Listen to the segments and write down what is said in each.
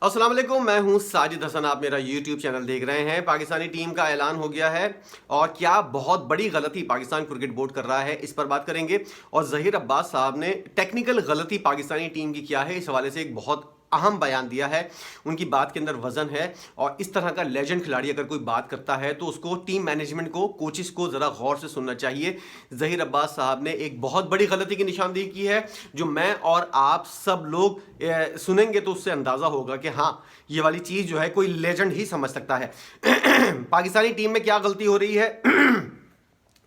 अस्सलाम वालेकुम, मैं हूं साजिद हसन। आप मेरा YouTube चैनल देख रहे हैं। पाकिस्तानी टीम का ऐलान हो गया है और क्या बहुत बड़ी गलती पाकिस्तान क्रिकेट बोर्ड कर रहा है, इस पर बात करेंगे। और जहीर अब्बास साहब ने टेक्निकल गलती पाकिस्तानी टीम की क्या है, इस हवाले से एक बहुत अहम बयान दिया है। उनकी बात के अंदर वजन है और इस तरह का लेजेंड खिलाड़ी अगर कोई बात करता है तो उसको टीम मैनेजमेंट को, कोचिस को ज़रा गौर से सुनना चाहिए। जहीर अब्बास साहब ने एक बहुत बड़ी गलती की निशानदेही की है, जो मैं और आप सब लोग सुनेंगे तो उससे अंदाज़ा होगा कि हाँ, ये वाली चीज़ जो है कोई लेजेंड ही समझ सकता है। पाकिस्तानी टीम में क्या गलती हो रही है?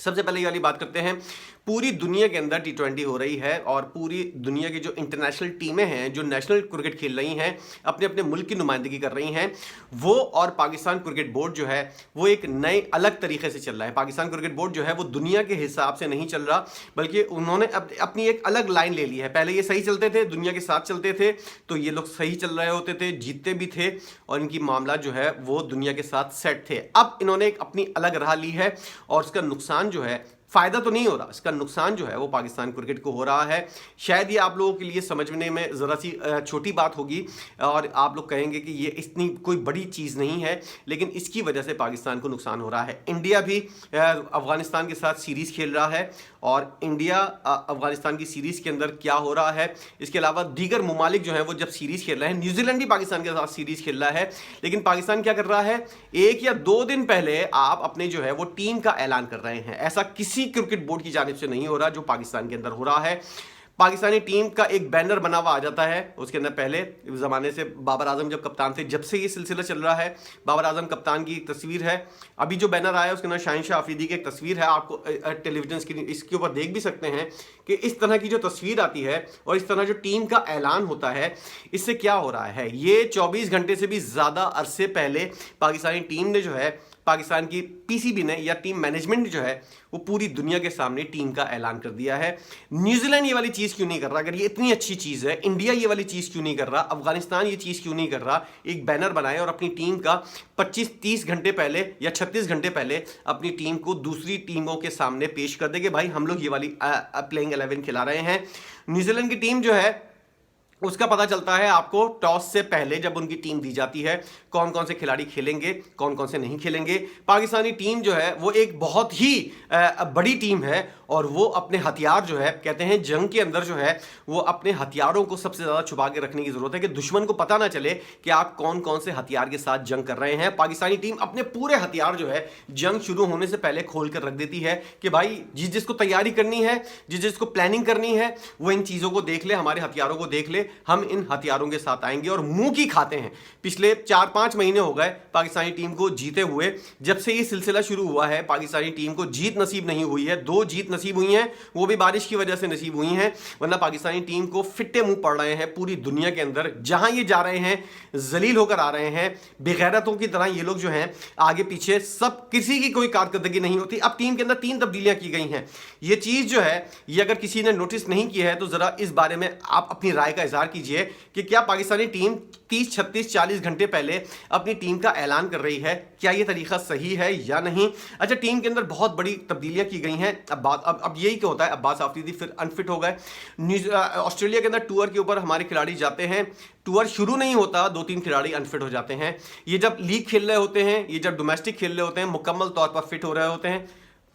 सबसे पहले ये वाली बात करते हैं। पूरी दुनिया के अंदर T20 हो रही है और पूरी दुनिया की जो इंटरनेशनल टीमें हैं, जो नेशनल क्रिकेट खेल रही हैं, अपने अपने मुल्क की नुमाइंदगी कर रही हैं, वो और पाकिस्तान क्रिकेट बोर्ड जो है वो एक नए अलग तरीके से चल रहा है। पाकिस्तान क्रिकेट बोर्ड जो है वो दुनिया के हिसाब से नहीं चल रहा, बल्कि उन्होंने अपनी एक अलग लाइन ले ली है। पहले ये सही चलते थे, दुनिया के साथ चलते थे, तो ये लोग सही चल रहे होते थे, जीतते भी थे और इनकी मामला जो है वो दुनिया के साथ सेट थे। अब इन्होंने एक अपनी अलग राह ली है और उसका नुकसान जो है, फायदा तो नहीं हो रहा, इसका नुकसान जो है वो पाकिस्तान क्रिकेट को हो रहा है। शायद ये आप लोगों के लिए समझने में ज़रा सी छोटी बात होगी और आप लोग कहेंगे कि ये इतनी कोई बड़ी चीज़ नहीं है, लेकिन इसकी वजह से पाकिस्तान को नुकसान हो रहा है। इंडिया भी अफगानिस्तान के साथ सीरीज़ खेल रहा है और इंडिया अफगानिस्तान की सीरीज़ के अंदर क्या हो रहा है, इसके अलावा दीगर ममालिक जो हैं वो जब सीरीज़ खेल रहे हैं, न्यूजीलैंड भी पाकिस्तान के साथ सीरीज़ खेल रहा है, लेकिन पाकिस्तान क्या कर रहा है, 1 या 2 दिन पहले आप अपने जो है वो टीम का ऐलान कर रहे हैं। ऐसा किसी क्रिकेट बोर्ड की जानिब से नहीं हो रहा जो पाकिस्तान के अंदर हो रहा है। पाकिस्तानी टीम का एक बैनर बना हुआ आ जाता है, उसके अंदर पहले ज़माने से बाबर आजम जब कप्तान थे, जब से ये सिलसिला चल रहा है, बाबर आजम कप्तान की एक तस्वीर है। अभी जो बैनर आया है उसके अंदर शाहिनशाह अफरीदी की एक तस्वीर है। आपको टेलीविजन स्क्रीन इसके ऊपर देख भी सकते हैं कि इस तरह की जो तस्वीर आती है और इस तरह जो टीम का ऐलान होता है, इससे क्या हो रहा है, ये 24 घंटे से भी ज़्यादा अरसे पहले पाकिस्तानी टीम ने जो है, पाकिस्तान की पीसीबी ने या टीम मैनेजमेंट जो है वो पूरी दुनिया के सामने टीम का ऐलान कर दिया है। न्यूजीलैंड ये वाली चीज़ क्यों नहीं कर रहा? अगर ये इतनी अच्छी चीज़ है, इंडिया ये वाली चीज़ क्यों नहीं कर रहा? अफगानिस्तान ये चीज़ क्यों नहीं कर रहा? एक बैनर बनाए और अपनी टीम का 25-30 घंटे पहले या 36 घंटे पहले अपनी टीम को दूसरी टीमों के सामने पेश कर दे कि भाई हम लोग ये वाली प्लेइंग 11 खिला रहे हैं। न्यूजीलैंड की टीम जो है उसका पता चलता है आपको टॉस से पहले, जब उनकी टीम दी जाती है, कौन कौन से खिलाड़ी खेलेंगे, कौन कौन से नहीं खेलेंगे। पाकिस्तानी टीम जो है वो एक बहुत ही बड़ी टीम है और वो अपने हथियार जो है, कहते हैं जंग के अंदर जो है वो अपने हथियारों को सबसे ज़्यादा छुपा के रखने की ज़रूरत है कि दुश्मन को पता ना चले कि आप कौन कौन से हथियार के साथ जंग कर रहे हैं। पाकिस्तानी टीम अपने पूरे हथियार जो है जंग शुरू होने से पहले खोल कर रख देती है कि भाई जिस जिसको तैयारी करनी है, जिस जिसको प्लानिंग करनी है, वो इन चीज़ों को देख ले, हमारे हथियारों को देख ले, हम इन हथियारों के साथ आएंगे। और मुंह की खाते हैं। पिछले 4-5 महीने हो गए पाकिस्तानी टीम को जीते हुए। जब से ये सिलसिला शुरू हुआ है पाकिस्तानी टीम को जीत नसीब नहीं हुई है। 2 जीत नसीब हुई हैं, वो भी बारिश की वजह से नसीब हुई हैं, वरना पाकिस्तानी टीम को फिट्टे मुंह पड़ रहे हैं पूरी दुनिया के अंदर। जहां ये जा रहे हैं जलील होकर आ रहे हैं, बेगैरतों की तरह ये लोग जो हैं आगे पीछे सब, किसी की कोई कारकर्दगी नहीं होती। अब टीम के अंदर 3 तब्दीलियां की गई हैं। ये चीज़ जो है, ये अगर किसी ने नोटिस नहीं किया है तो ज़रा इस बारे में आप अपनी राय का इजहार कीजिए कि क्या पाकिस्तानी टीम 30, 36, 40 घंटे पहले अपनी टीम का ऐलान कर रही है, क्या यह तरीका सही है या नहीं? अच्छा, टीम के अंदर बहुत बड़ी तब्दीलियां की गई हैं। अब यही क्या होता है, अब्बास आफरीदी फिर अनफिट हो गए। ऑस्ट्रेलिया के अंदर टूर के ऊपर हमारे खिलाड़ी जाते हैं, टूर शुरू नहीं होता 2-3 खिलाड़ी अनफिट हो जाते हैं। ये जब लीग खेल रहे होते हैं, ये जब डोमेस्टिक खेल रहे होते हैं, मुकम्मल तौर पर फिट हो रहे होते हैं।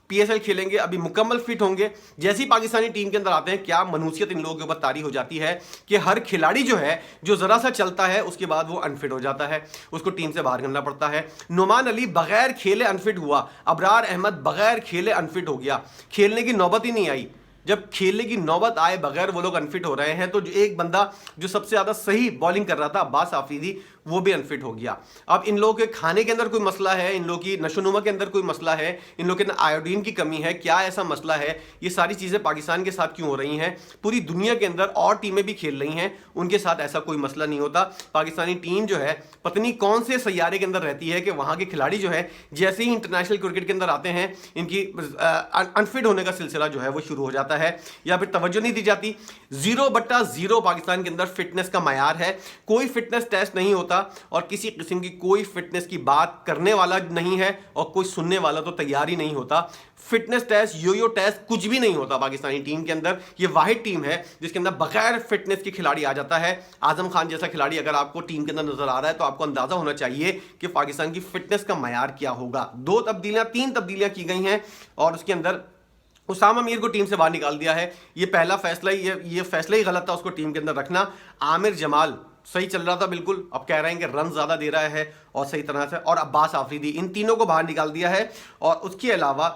पीएसएल खेलेंगे, अभी मुकम्मल फिट होंगे। जैसे ही पाकिस्तानी टीम के अंदर आते हैं, क्या मनूसियत इन लोगों के ऊपर तारी हो जाती है कि हर खिलाड़ी जो है, जो ज़रा सा चलता है उसके बाद वो अनफिट हो जाता है, उसको टीम से बाहर करना पड़ता है। नुमान अली बगैर खेले अनफिट हुआ, अबरार अहमद बगैर खेले अनफिट हो गया, खेलने की नौबत ही नहीं आई। जब खेलने की नौबत आए बगैर वो लोग अनफिट हो रहे हैं, तो जो एक बंदा जो सबसे ज़्यादा सही बॉलिंग कर रहा था, अब्बास आफरीदी, वो भी अनफिट हो गया। अब इन लोगों के खाने के अंदर कोई मसला है, इन लोगों की नशोनुमा के अंदर कोई मसला है, इन लोगों के अंदर आयोडीन की कमी है, क्या ऐसा मसला है? ये सारी चीज़ें पाकिस्तान के साथ क्यों हो रही हैं? पूरी दुनिया के अंदर और टीमें भी खेल रही हैं, उनके साथ ऐसा कोई मसला नहीं होता। पाकिस्तानी टीम जो है पता नहीं कौन से सैयारे के अंदर रहती है कि वहाँ के खिलाड़ी जो है जैसे ही इंटरनेशनल क्रिकेट के अंदर आते हैं, इनकी अनफिट होने का सिलसिला जो है वो शुरू हो जाता है या फिर तवज्जो नहीं दी जाती। 0/0 पाकिस्तान के अंदर फिटनेस का मयार है, कोई फिटनेस टेस्ट नहीं होता। होता और किसी किस्म की कोई फिटनेस की बात करने वाला नहीं है और कोई सुनने वाला तो तैयार ही नहीं होता। फिटनेस टेस्ट, योयो टेस्ट कुछ भी नहीं होता पाकिस्तानी टीम के अंदर। ये वाहिद टीम है जिसके अंदर बगैर फिटनेस के खिलाड़ी आ जाता है। आजम खान जैसा खिलाड़ी अगर आपको टीम के अंदर नजर आ रहा है तो आपको अंदाजा होना चाहिए कि पाकिस्तान की फिटनेस का मयार क्या होगा। 3 तब्दीलियां की गई हैं और उसके अंदर उसामा मीर को टीम से बाहर निकाल दिया है। ये पहला फैसला ही ये फैसला ही गलत था उसको टीम के अंदर रखना। आमिर जमाल सही चल रहा था बिल्कुल, अब कह रहे हैं कि रन ज्यादा दे रहा है और सही तरह से, और अब्बास आफरीदी, इन तीनों को बाहर निकाल दिया है। और उसके अलावा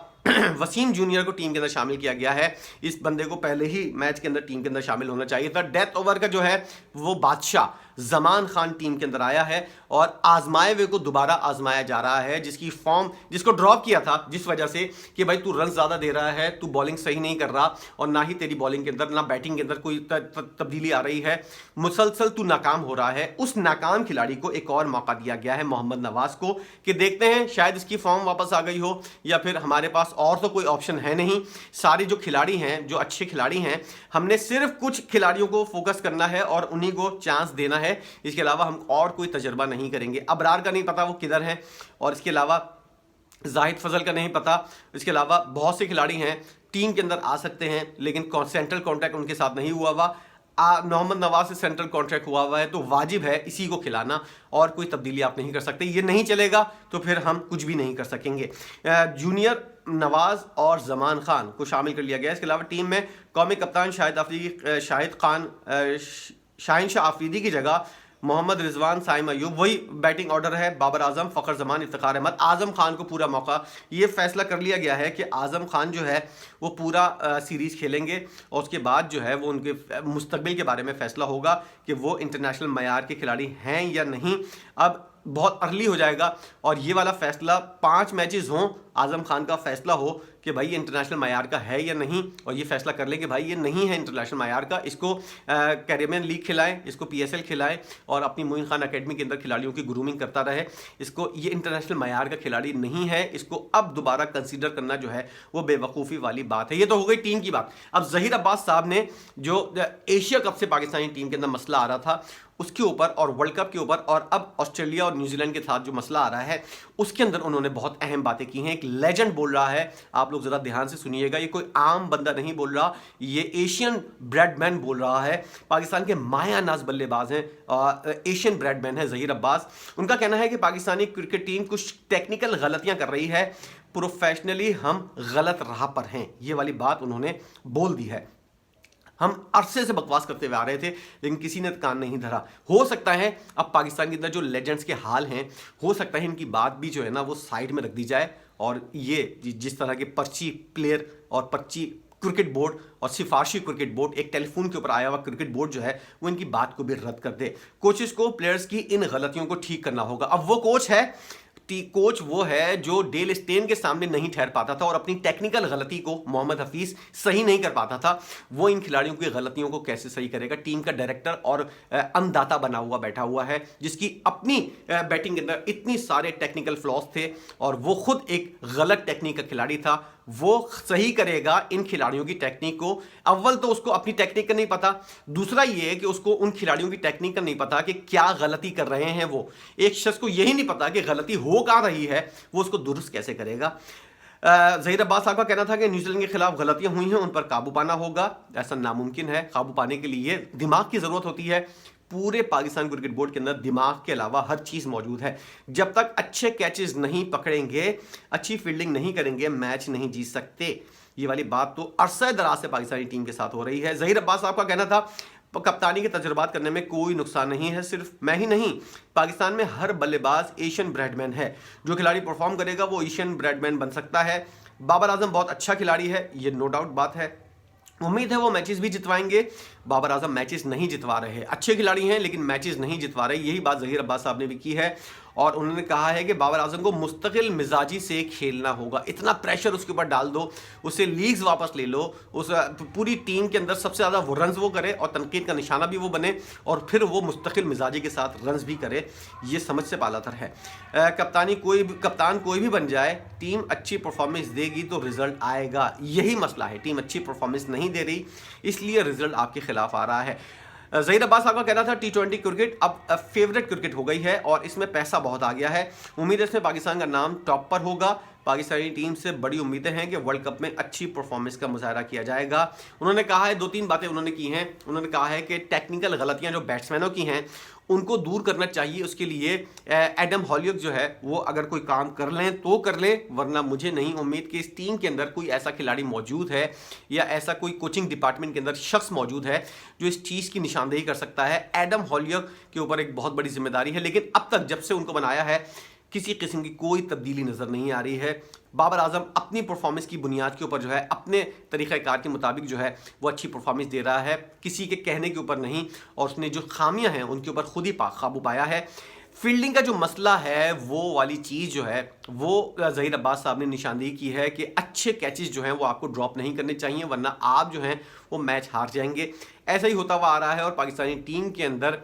वसीम जूनियर को टीम के अंदर शामिल किया गया है। इस बंदे को पहले ही मैच के अंदर टीम के अंदर शामिल होना चाहिए था। डेथ ओवर का जो है वो बादशाह जमान खान टीम के अंदर आया है और आजमाए हुए को दोबारा आजमाया जा रहा है, जिसकी फॉर्म, जिसको ड्रॉप किया था जिस वजह से कि भाई तू रन ज्यादा दे रहा है, तू बॉलिंग सही नहीं कर रहा और ना ही तेरी बॉलिंग के अंदर ना बैटिंग के अंदर कोई तब्दीली आ रही है, मुसलसल तू नाकाम हो रहा है। उस नाकाम खिलाड़ी को एक और मौका दिया गया है मोहम्मद नवाज को कि देखते हैं शायद इसकी फॉर्म वापस आ गई हो या फिर हमारे पास और तो कोई ऑप्शन है नहीं। सारे जो खिलाड़ी हैं, जो अच्छे खिलाड़ी हैं, हमने सिर्फ कुछ खिलाड़ियों को फोकस करना है और उन्हीं को चांस देना है। इसके अलावा हम और कोई तजर्बा नहीं करेंगे। अबरार का नहीं पता वो किधर है, और इसके अलावा जाहिद फजल का नहीं पता। इसके अलावा बहुत से खिलाड़ी हैं टीम के अंदर आ सकते हैं लेकिन सेंट्रल कॉन्ट्रैक्ट उनके साथ नहीं हुआ हुआ। मोहम्मद नवाज से सेंट्रल कॉन्ट्रैक्ट हुआ हुआ है तो वाजिब है इसी को खिलाना और कोई तब्दीली आप नहीं कर सकते। ये नहीं चलेगा तो फिर हम कुछ भी नहीं कर सकेंगे। जूनियर नवाज और जमान खान को शामिल कर लिया गया। इसके अलावा टीम में कौमी कप्तान शाहिन शाह आफरीदी की जगह मोहम्मद रिजवान, साइम अयूब, वही बैटिंग ऑर्डर है। बाबर आजम, फ़खर जमान, इफ्तिखार अहमद, आजम खान को पूरा मौका। ये फैसला कर लिया गया है कि आजम खान जो है वो पूरा सीरीज़ खेलेंगे और उसके बाद जो है वो उनके मुस्तकबिल के बारे में फ़ैसला होगा कि वो इंटरनेशनल मयार के खिलाड़ी हैं या नहीं। अब बहुत अर्ली हो जाएगा और ये वाला फैसला 5 मैचेस हों, आजम खान का फैसला हो कि भाई ये इंटरनेशनल मयार का है या नहीं, और ये फैसला कर ले कि भाई ये नहीं है इंटरनेशनल मयार का, इसको कैरिबियन लीग खिलाएं, इसको PSL खिलाएं और अपनी मोइन खान अकेडमी के अंदर खिलाड़ियों की ग्रूमिंग करता रहे। इसको ये इंटरनेशनल मयार का खिलाड़ी नहीं है, इसको अब दोबारा कंसीडर करना जो है वो बेवकूफ़ी वाली बात है। ये तो हो गई टीम की बात। अब जहीर अब्बास साहब ने जो एशिया कप से पाकिस्तानी टीम के अंदर मसला आ रहा था उसके ऊपर और वर्ल्ड कप के ऊपर और अब ऑस्ट्रेलिया और न्यूजीलैंड के साथ जो मसला आ रहा है उसके अंदर उन्होंने बहुत अहम बातें की हैं। एक लेजेंड बोल रहा है, आप लोग जरा ध्यान से सुनिएगा, ये कोई आम बंदा नहीं बोल रहा, ये एशियन ब्रेडमैन बोल रहा है। पाकिस्तान के माया नाज बल्लेबाज हैं, एशियन ब्रेडमैन है जहीर अब्बास। उनका कहना है कि पाकिस्तानी क्रिकेट टीम कुछ टेक्निकल गलतियां कर रही है, प्रोफेशनली हम गलत राह पर हैं, ये वाली बात उन्होंने बोल दी है। हम अरसे से बकवास करते हुए आ रहे थे लेकिन किसी ने कान नहीं धरा। हो सकता है अब पाकिस्तान के अंदर जो लेजेंड्स के हाल हैं, हो सकता है इनकी बात भी जो है ना वो साइड में रख दी जाए और ये जिस तरह के पर्ची प्लेयर और पर्ची क्रिकेट बोर्ड और सिफारशी क्रिकेट बोर्ड, एक टेलीफोन के ऊपर आया हुआ क्रिकेट बोर्ड जो है वो इनकी बात को भी रद्द कर दे। कोचेस को प्लेयर्स की इन गलतियों को ठीक करना होगा। अब वो कोच वो है जो डेल स्टेन के सामने नहीं ठहर पाता था और अपनी टेक्निकल गलती को मोहम्मद हफीज सही नहीं कर पाता था, वो इन खिलाड़ियों की गलतियों को कैसे सही करेगा। टीम का डायरेक्टर और अन्नदाता बना हुआ बैठा हुआ है जिसकी अपनी बैटिंग के अंदर इतनी सारे टेक्निकल फ्लॉज थे और वो खुद एक गलत टेक्निक का खिलाड़ी था। वो सही करेगा इन खिलाड़ियों की टेक्निक को। अव्वल तो उसको अपनी टेक्निक का नहीं पता, दूसरा ये है कि उसको उन खिलाड़ियों की टेक्निक का नहीं पता कि क्या गलती कर रहे हैं। वो एक शख्स को यही नहीं पता कि गलती हो क्या रही है, वो उसको दुरुस्त कैसे करेगा। जहीर अब्बास साहब का कहना था कि न्यूजीलैंड के खिलाफ गलतियां हुई हैं, उन पर काबू पाना होगा। ऐसा नामुमकिन है, काबू पाने के लिए दिमाग की जरूरत होती है। पूरे पाकिस्तान क्रिकेट बोर्ड के अंदर दिमाग के अलावा हर चीज़ मौजूद है। जब तक अच्छे कैचेस नहीं पकड़ेंगे, अच्छी फील्डिंग नहीं करेंगे, मैच नहीं जीत सकते। ये वाली बात तो अरसा दराज से पाकिस्तानी टीम के साथ हो रही है। जहीर अब्बास साहब का कहना था कप्तानी के तजर्बात करने में कोई नुकसान नहीं है। सिर्फ मैं ही नहीं, पाकिस्तान में हर बल्लेबाज एशियन ब्रेडमैन है। जो खिलाड़ी परफॉर्म करेगा वो एशियन ब्रेडमैन बन सकता है। बाबर आजम बहुत अच्छा खिलाड़ी है, ये नो डाउट बात है। उम्मीद है वो मैचेस भी जितवाएंगे। बाबर आजम मैचेस नहीं जितवा रहे, अच्छे खिलाड़ी हैं लेकिन मैचेस नहीं जितवा रहे। यही बात जहीर अब्बास साहब ने भी की है और उन्होंने कहा है कि बाबर आजम को मुस्तकिल मिजाजी से खेलना होगा। इतना प्रेशर उसके ऊपर डाल दो, उसे लीग्स वापस ले लो, उस पूरी टीम के अंदर सबसे ज़्यादा वो रन्स वो करे और तनकीद का निशाना भी वो बने और फिर वो मुस्तकिल मिजाजी के साथ रन्स भी करे। ये समझ से पालातर है। कप्तान कोई भी बन जाए, टीम अच्छी परफॉर्मेंस देगी तो रिजल्ट आएगा। यही मसला है, टीम अच्छी परफॉर्मेंस नहीं दे रही इसलिए रिजल्ट आपके खिलाफ आ रहा है। जहीर अब्बास साहब का कहना था T20 क्रिकेट अब फेवरेट क्रिकेट हो गई है और इसमें पैसा बहुत आ गया है। उम्मीद है इसमें पाकिस्तान का नाम टॉप पर होगा। पाकिस्तानी टीम से बड़ी उम्मीदें हैं कि वर्ल्ड कप में अच्छी परफॉर्मेंस का मुजाहरा किया जाएगा। उन्होंने कहा है, 2-3 बातें उन्होंने की हैं। उन्होंने कहा है कि टेक्निकल गलतियां जो बैट्समैनों की हैं उनको दूर करना चाहिए। उसके लिए एडम हॉलियक जो है वो अगर कोई काम कर लें तो कर लें, वरना मुझे नहीं उम्मीद कि इस टीम के अंदर कोई ऐसा खिलाड़ी मौजूद है या ऐसा कोई कोचिंग डिपार्टमेंट के अंदर शख्स मौजूद है जो इस चीज़ की निशानदेही कर सकता है। एडम हॉलियक के ऊपर एक बहुत बड़ी जिम्मेदारी है, लेकिन अब तक जब से उनको बनाया है किसी किस्म की कोई तब्दीली नजर नहीं आ रही है। बाबर आजम अपनी परफॉर्मेंस की बुनियाद के ऊपर जो है अपने तरीक़ाकार के मुताबिक जो है वो अच्छी परफॉर्मेंस दे रहा है, किसी के कहने के ऊपर नहीं। और उसने जो खामियां हैं उनके ऊपर खुद ही काबू पाया है। फील्डिंग का जो मसला है वो वाली चीज़ जो है वो जहीर अब्बास साहब ने निशानदेही की है कि अच्छे कैचेस जो हैं वो आपको ड्रॉप नहीं करने चाहिए, वरना आप जो हैं वो मैच हार जाएंगे। ऐसा ही होता हुआ आ रहा है और पाकिस्तानी टीम के अंदर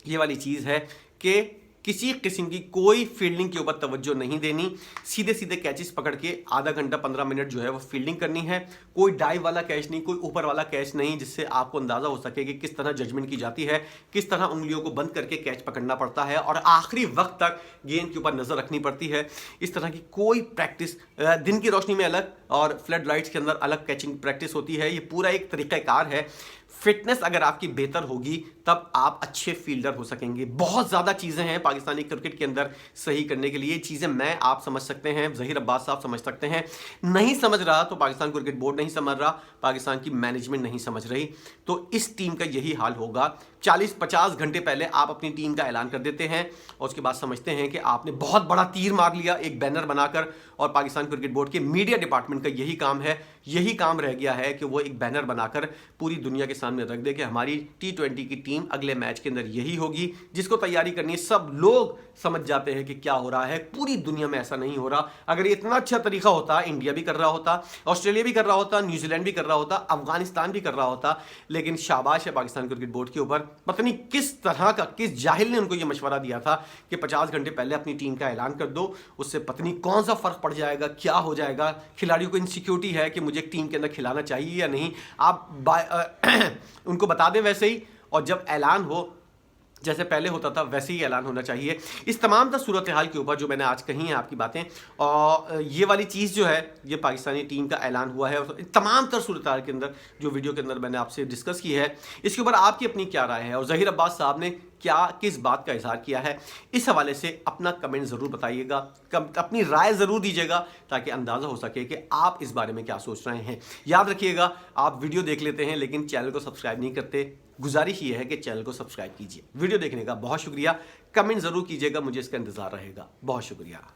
ये वाली चीज़ है कि किसी किस्म की कोई फील्डिंग के ऊपर तवज्जो नहीं देनी, सीधे सीधे कैचेस पकड़ के आधा घंटा 15 मिनट जो है वो फील्डिंग करनी है। कोई डाइव वाला कैच नहीं, कोई ऊपर वाला कैच नहीं, जिससे आपको अंदाज़ा हो सके कि किस तरह जजमेंट की जाती है, किस तरह उंगलियों को बंद करके कैच पकड़ना पड़ता है और आखिरी वक्त तक गेंद के ऊपर नज़र रखनी पड़ती है। इस तरह की कोई प्रैक्टिस, दिन की रोशनी में अलग और फ्लड लाइट्स के अंदर अलग कैचिंग प्रैक्टिस होती है। ये पूरा एक तरीक़ाकार है। फिटनेस अगर आपकी बेहतर होगी तब आप अच्छे फील्डर हो सकेंगे। बहुत ज़्यादा चीज़ें हैं पाकिस्तानी क्रिकेट के अंदर सही करने के लिए। चीज़ें मैं आप समझ सकते हैं, जहीर अब्बास साहब समझ सकते हैं। नहीं समझ रहा तो पाकिस्तान क्रिकेट बोर्ड नहीं समझ रहा, पाकिस्तान की मैनेजमेंट नहीं समझ रही। तो इस टीम का यही हाल होगा। 40-50 घंटे पहले आप अपनी टीम का ऐलान कर देते हैं और उसके बाद समझते हैं कि आपने बहुत बड़ा तीर मार लिया एक बैनर बनाकर। और पाकिस्तान क्रिकेट बोर्ड के मीडिया डिपार्टमेंट का यही काम है, यही काम रह गया है कि वो एक बैनर बनाकर पूरी दुनिया के सामने रख दे कि हमारी T20 की टीम अगले मैच के अंदर यही होगी, जिसको तैयारी करनी है। सब लोग समझ जाते हैं कि क्या हो रहा है। पूरी दुनिया में ऐसा नहीं हो रहा। अगर ये इतना अच्छा तरीका होता, इंडिया भी कर रहा होता, ऑस्ट्रेलिया भी कर रहा होता, न्यूजीलैंड भी कर रहा होता, अफगानिस्तान भी कर रहा होता। लेकिन शाबाश है पाकिस्तान क्रिकेट बोर्ड के ऊपर, पता नहीं किस तरह का, किस जाहिल ने उनको ये मशवरा दिया था कि 50 घंटे पहले अपनी टीम का ऐलान कर दो, उससे पता नहीं कौन सा फर्क पड़ जाएगा, क्या हो जाएगा। खिलाड़ियों को इनसिक्योरिटी है कि मुझे टीम के अंदर खिलाना चाहिए या नहीं, आप उनको बता दें वैसे ही, और जब ऐलान हो जैसे पहले होता था वैसे ही ऐलान होना चाहिए। इस तमाम तर सूरत हाल के ऊपर जो मैंने आज कही है आपकी बातें, और ये वाली चीज़ जो है ये पाकिस्तानी टीम का ऐलान हुआ है और तमाम तर सूरत हाल के अंदर जो वीडियो के अंदर मैंने आपसे डिस्कस की है, इसके ऊपर आपकी अपनी क्या राय है और जहीर अब्बास साहब ने क्या किस बात का इजहार किया है, इस हवाले से अपना कमेंट ज़रूर बताइएगा, अपनी राय ज़रूर दीजिएगा ताकि अंदाज़ा हो सके कि आप इस बारे में क्या सोच रहे हैं। याद रखिएगा, आप वीडियो देख लेते हैं लेकिन चैनल को सब्सक्राइब नहीं करते। गुजारिश ये है कि चैनल को सब्सक्राइब कीजिए। वीडियो देखने का बहुत शुक्रिया। कमेंट ज़रूर कीजिएगा, मुझे इसका इंतज़ार रहेगा। बहुत शुक्रिया।